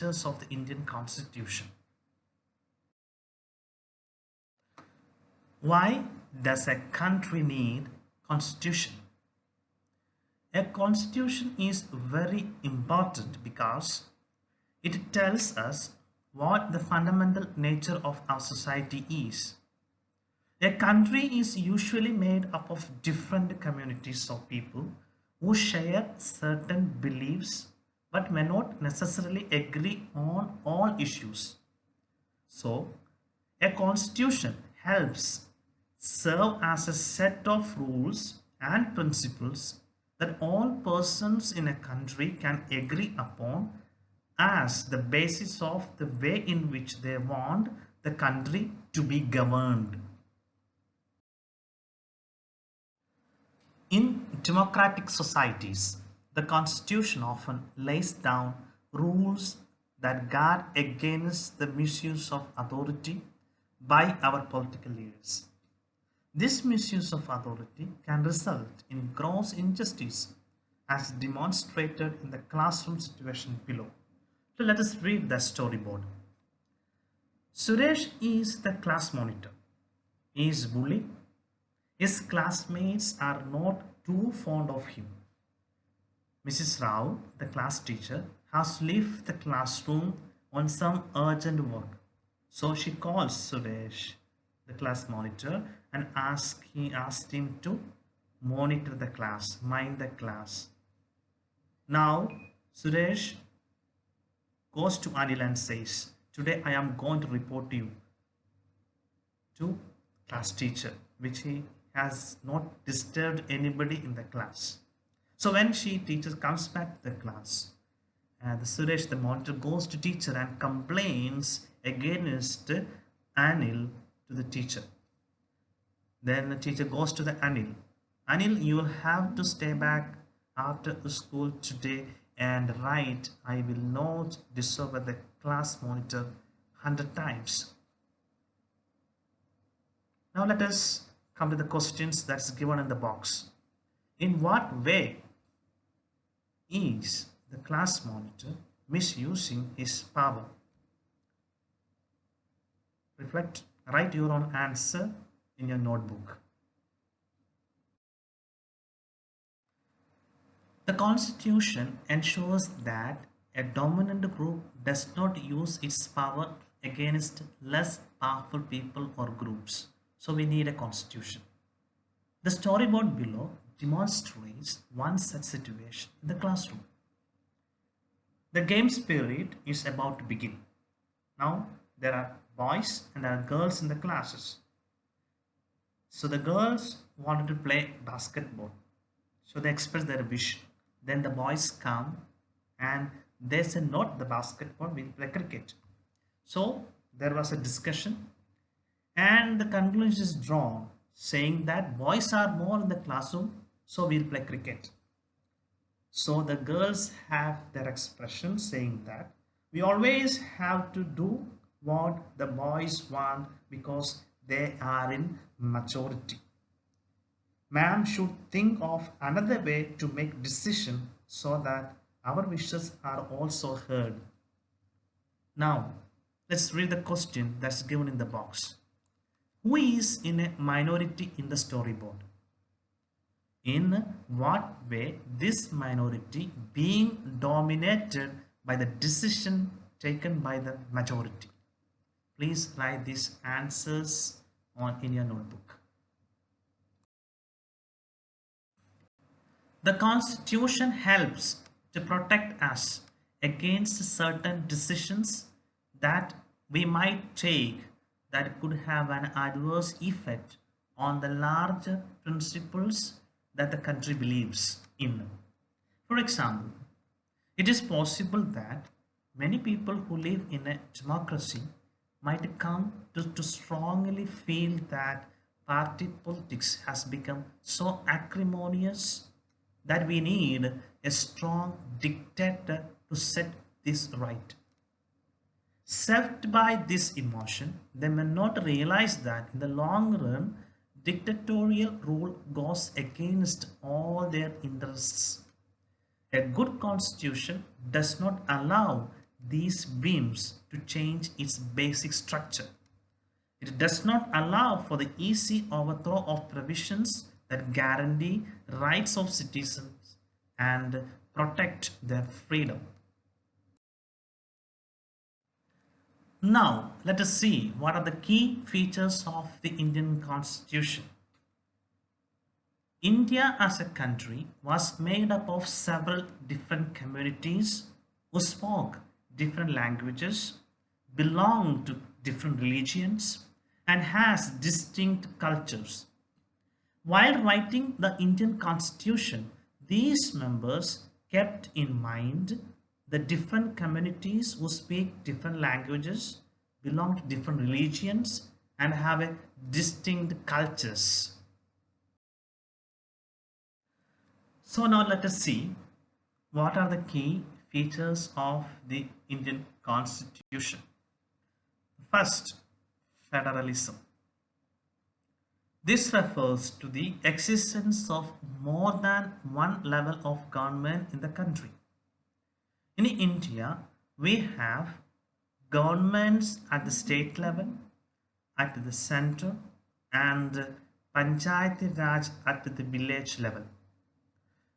of the Indian Constitution. Why does a country need constitution? A constitution is very important because it tells us what the fundamental nature of our society is. A country is usually made up of different communities of people who share certain beliefs but may not necessarily agree on all issues. So, a constitution helps serve as a set of rules and principles that all persons in a country can agree upon as the basis of the way in which they want the country to be governed. In democratic societies, the constitution often lays down rules that guard against the misuse of authority by our political leaders. This misuse of authority can result in gross injustice as demonstrated in the classroom situation below. So let us read the storyboard. Suresh is the class monitor. He is bullied. His classmates are not too fond of him. Mrs. Rao, the class teacher, has left the classroom on some urgent work. So she calls Suresh, the class monitor, and asked him to monitor the class, mind the class. Now, Suresh goes to Anil and says, "Today I am going to report you to class teacher," which he has not disturbed anybody in the class. So when teacher comes back to the class, the Suresh, the monitor, goes to teacher and complains against Anil to the teacher. Then the teacher goes to the Anil. "Anil, you will have to stay back after school today and write, 'I will not disobey the class monitor 100 times.'" Now let us come to the questions that's given in the box. In what way is the class monitor misusing his power? Reflect, write your own answer in your notebook. The Constitution ensures that a dominant group does not use its power against less powerful people or groups. So we need a constitution. The storyboard below demonstrates one such situation in the classroom. The game spirit is about to begin. Now there are boys and there are girls in the classes. So the girls wanted to play basketball. So they express their wish. Then the boys come and they say, "Not the basketball, we'll play cricket." So there was a discussion and the conclusion is drawn saying that boys are more in the classroom, so we'll play cricket. So the girls have their expression saying that we always have to do what the boys want because they are in majority. Ma'am should think of another way to make decision so that our wishes are also heard. Now, let's read the question that's given in the box. Who is in a minority in the storyboard? In what way this minority being dominated by the decision taken by the majority? Please write these answers in your notebook. The Constitution helps to protect us against certain decisions that we might take that could have an adverse effect on the larger principles that the country believes in. For example, it is possible that many people who live in a democracy might come to strongly feel that party politics has become so acrimonious that we need a strong dictator to set this right. Served by this emotion, they may not realize that in the long run, dictatorial rule goes against all their interests. A good constitution does not allow these whims to change its basic structure. It does not allow for the easy overthrow of provisions that guarantee rights of citizens and protect their freedom. Now, let us see what are the key features of the Indian Constitution. India as a country was made up of several different communities who spoke different languages, belonged to different religions, and has distinct cultures. While writing the Indian Constitution, these members kept in mind the different communities who speak different languages, belong to different religions, and have a distinct cultures. So now let us see what are the key features of the Indian Constitution. First, federalism. This refers to the existence of more than one level of government in the country. In India, we have governments at the state level, at the center, and Panchayati Raj at the village level.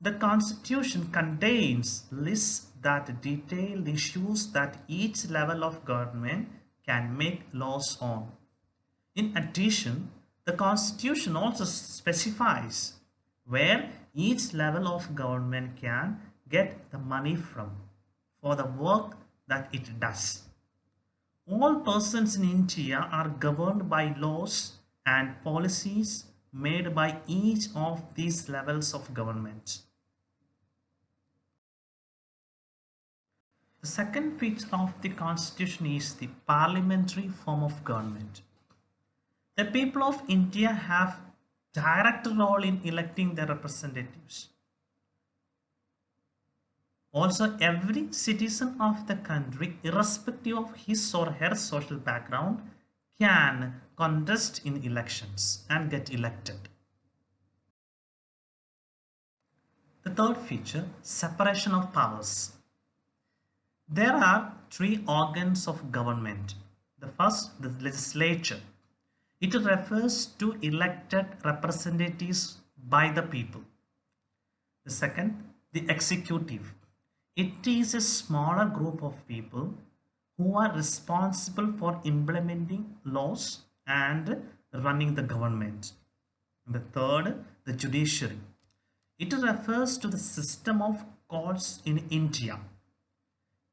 The Constitution contains lists that detail the issues that each level of government can make laws on. In addition, the Constitution also specifies where each level of government can get the money from for the work that it does. All persons in India are governed by laws and policies made by each of these levels of government. The second feature of the Constitution is the parliamentary form of government. The people of India have direct role in electing their representatives. Also, every citizen of the country, irrespective of his or her social background, can contest in elections and get elected. The third feature, separation of powers. There are three organs of government. The first, the legislature. It refers to elected representatives by the people. The second, the executive. It is a smaller group of people who are responsible for implementing laws and running the government. And the third, the judiciary. It refers to the system of courts in India.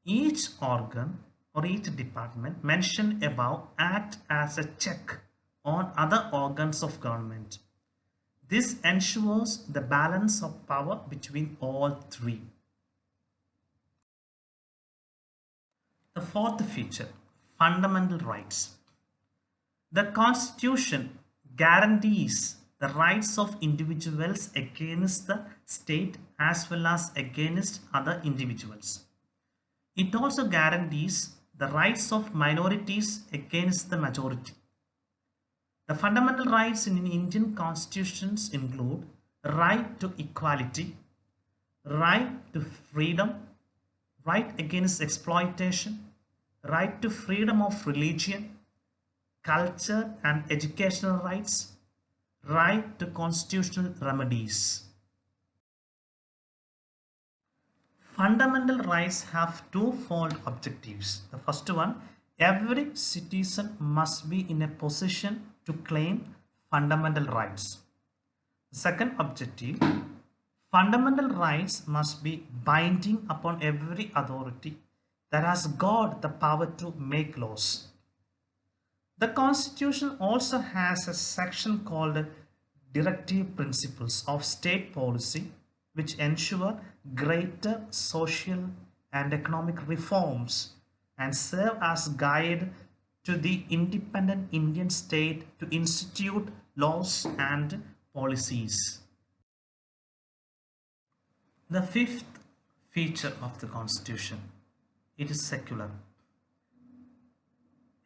Each organ or each department mentioned above act as a check on other organs of government. This ensures the balance of power between all three. The fourth feature, fundamental rights. The Constitution guarantees the rights of individuals against the state as well as against other individuals. It also guarantees the rights of minorities against the majority. The fundamental rights in Indian constitutions include right to equality, right to freedom, right against exploitation, right to freedom of religion, culture and educational rights, right to constitutional remedies. Fundamental rights have twofold objectives. The first one, every citizen must be in a position to claim fundamental rights. The second objective, fundamental rights must be binding upon every authority that has got the power to make laws. The Constitution also has a section called Directive Principles of State Policy, which ensure greater social and economic reforms and serve as guide to the independent Indian state to institute laws and policies. The fifth feature of the Constitution, it is secular.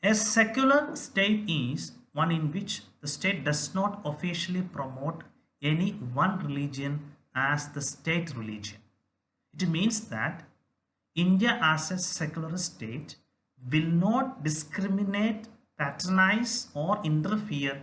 A secular state is one in which the state does not officially promote any one religion as the state religion. It means that India as a secular state will not discriminate, patronize or interfere